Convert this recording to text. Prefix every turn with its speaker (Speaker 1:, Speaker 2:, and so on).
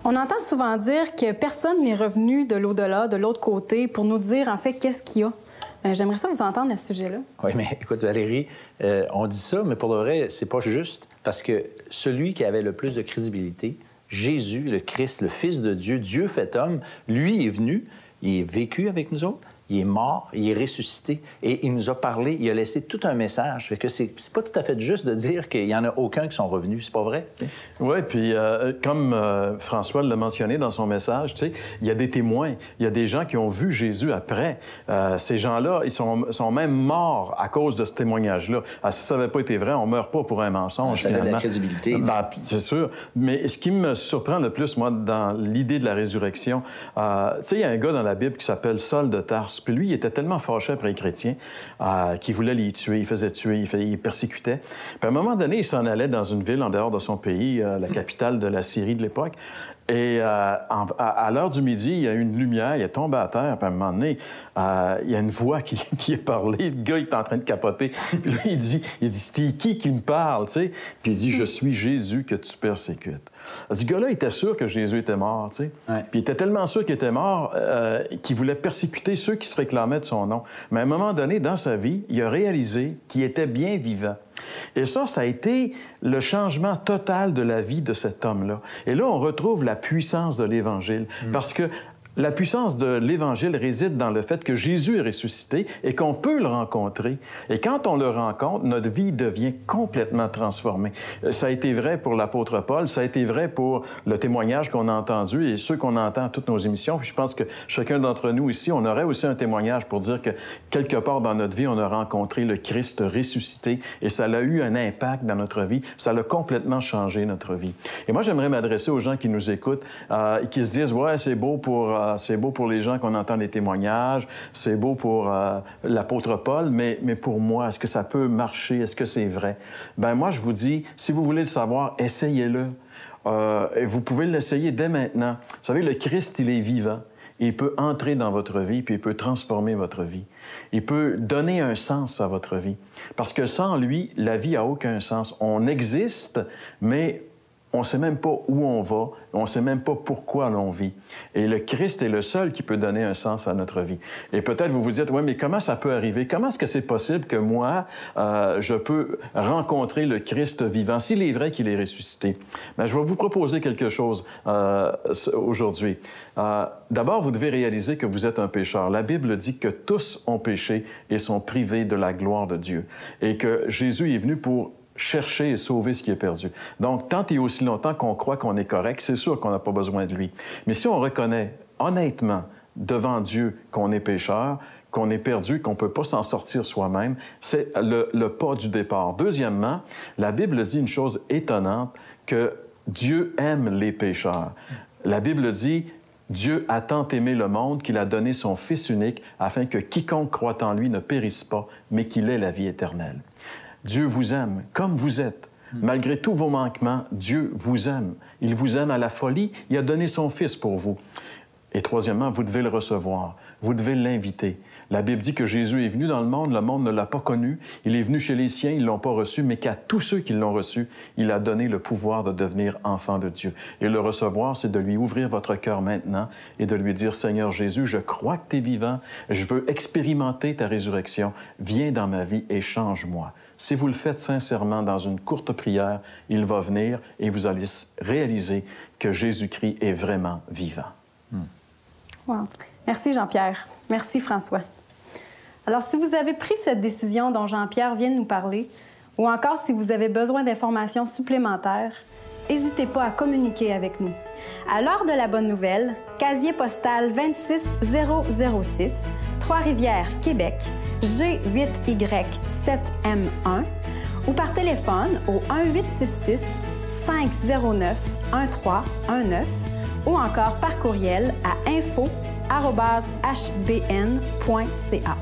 Speaker 1: On entend souvent dire que personne n'est revenu de l'au-delà, de l'autre côté, pour nous dire, en fait, qu'est-ce qu'il y a. J'aimerais ça vous entendre à ce sujet-là.
Speaker 2: Oui, mais écoute, Valérie, on dit ça, mais pour de vrai, c'est pas juste. Parce que celui qui avait le plus de crédibilité, Jésus, le Christ, le Fils de Dieu, Dieu fait homme, lui est venu, il est vécu avec nous autres, il est mort, il est ressuscité et il nous a parlé, il a laissé tout un message. Fait que c'est pas tout à fait juste de dire qu'il y en a aucun qui sont revenus, c'est pas vrai?
Speaker 3: Oui, puis comme François l'a mentionné dans son message, tu sais, il y a des témoins, il y a des gens qui ont vu Jésus après. Ces gens-là, ils sont même morts à cause de ce témoignage-là. Si ça n'avait pas été vrai, on ne meurt pas pour un mensonge,
Speaker 2: ça
Speaker 3: finalement.
Speaker 2: Ça a de la crédibilité.
Speaker 3: Ben, c'est sûr. Mais ce qui me surprend le plus, moi, dans l'idée de la résurrection, tu sais, il y a un gars dans la Bible qui s'appelle Saul de Tarse. Puis lui, il était tellement fâché après les chrétiens qu'il voulait les tuer, il faisait tuer, il persécutait. Puis à un moment donné, il s'en allait dans une ville en dehors de son pays, la capitale de la Syrie de l'époque. Et à l'heure du midi, il y a une lumière, il est tombé à terre, puis à un moment donné, il y a une voix qui est parlé, le gars il est en train de capoter. Puis là, il dit c'est qui me parle, tu sais? Puis il dit, je suis Jésus que tu persécutes. Ce gars-là était sûr que Jésus était mort, tu sais. Ouais. Puis il était tellement sûr qu'il était mort qu'il voulait persécuter ceux qui se réclamaient de son nom. Mais à un moment donné, dans sa vie, il a réalisé qu'il était bien vivant. Et ça a été le changement total de la vie de cet homme-là. Et là, on retrouve la puissance de l'Évangile. Parce que la puissance de l'Évangile réside dans le fait que Jésus est ressuscité et qu'on peut le rencontrer. Et quand on le rencontre, notre vie devient complètement transformée. Ça a été vrai pour l'apôtre Paul, ça a été vrai pour le témoignage qu'on a entendu et ceux qu'on entend à toutes nos émissions. Puis je pense que chacun d'entre nous ici, on aurait aussi un témoignage pour dire que quelque part dans notre vie, on a rencontré le Christ ressuscité et ça a eu un impact dans notre vie. Ça a complètement changé notre vie. Et moi, j'aimerais m'adresser aux gens qui nous écoutent et qui se disent « Ouais, c'est beau pour les gens qu'on entend des témoignages, c'est beau pour l'apôtre Paul, mais pour moi, est-ce que ça peut marcher? Est-ce que c'est vrai? » Bien, moi, je vous dis, si vous voulez le savoir, essayez-le. Et vous pouvez l'essayer dès maintenant. Vous savez, le Christ, il est vivant. Il peut entrer dans votre vie, puis il peut transformer votre vie. Il peut donner un sens à votre vie. Parce que sans lui, la vie n'a aucun sens. On existe, mais on ne sait même pas où on va, on ne sait même pas pourquoi l'on vit. Et le Christ est le seul qui peut donner un sens à notre vie. Et peut-être vous vous dites, oui, mais comment ça peut arriver? Comment est-ce que c'est possible que moi, je peux rencontrer le Christ vivant, s'il est vrai qu'il est ressuscité? Bien, je vais vous proposer quelque chose aujourd'hui. D'abord, vous devez réaliser que vous êtes un pécheur. La Bible dit que tous ont péché et sont privés de la gloire de Dieu. Et que Jésus est venu pour chercher et sauver ce qui est perdu. Donc, tant et aussi longtemps qu'on croit qu'on est correct, c'est sûr qu'on n'a pas besoin de lui. Mais si on reconnaît honnêtement devant Dieu qu'on est pécheur, qu'on est perdu, qu'on ne peut pas s'en sortir soi-même, c'est le pas du départ. Deuxièmement, la Bible dit une chose étonnante, que Dieu aime les pécheurs. La Bible dit « Dieu a tant aimé le monde qu'il a donné son Fils unique afin que quiconque croit en lui ne périsse pas, mais qu'il ait la vie éternelle. » Dieu vous aime comme vous êtes. Malgré tous vos manquements, Dieu vous aime. Il vous aime à la folie. Il a donné son Fils pour vous. Et troisièmement, vous devez le recevoir. Vous devez l'inviter. La Bible dit que Jésus est venu dans le monde ne l'a pas connu. Il est venu chez les siens, ils ne l'ont pas reçu, mais qu'à tous ceux qui l'ont reçu, il a donné le pouvoir de devenir enfant de Dieu. Et le recevoir, c'est de lui ouvrir votre cœur maintenant et de lui dire, « Seigneur Jésus, je crois que tu es vivant. Je veux expérimenter ta résurrection. Viens dans ma vie et change-moi. » Si vous le faites sincèrement dans une courte prière, il va venir et vous allez réaliser que Jésus-Christ est vraiment vivant.
Speaker 1: Wow. Merci Jean-Pierre. Merci François. Alors, si vous avez pris cette décision dont Jean-Pierre vient de nous parler, ou encore si vous avez besoin d'informations supplémentaires, n'hésitez pas à communiquer avec nous. À l'heure de la bonne nouvelle, casier postal 26006, Trois-Rivières, Québec, G8Y7M1, ou par téléphone au 1-866-509-1319 ou encore par courriel à info@hbn.ca.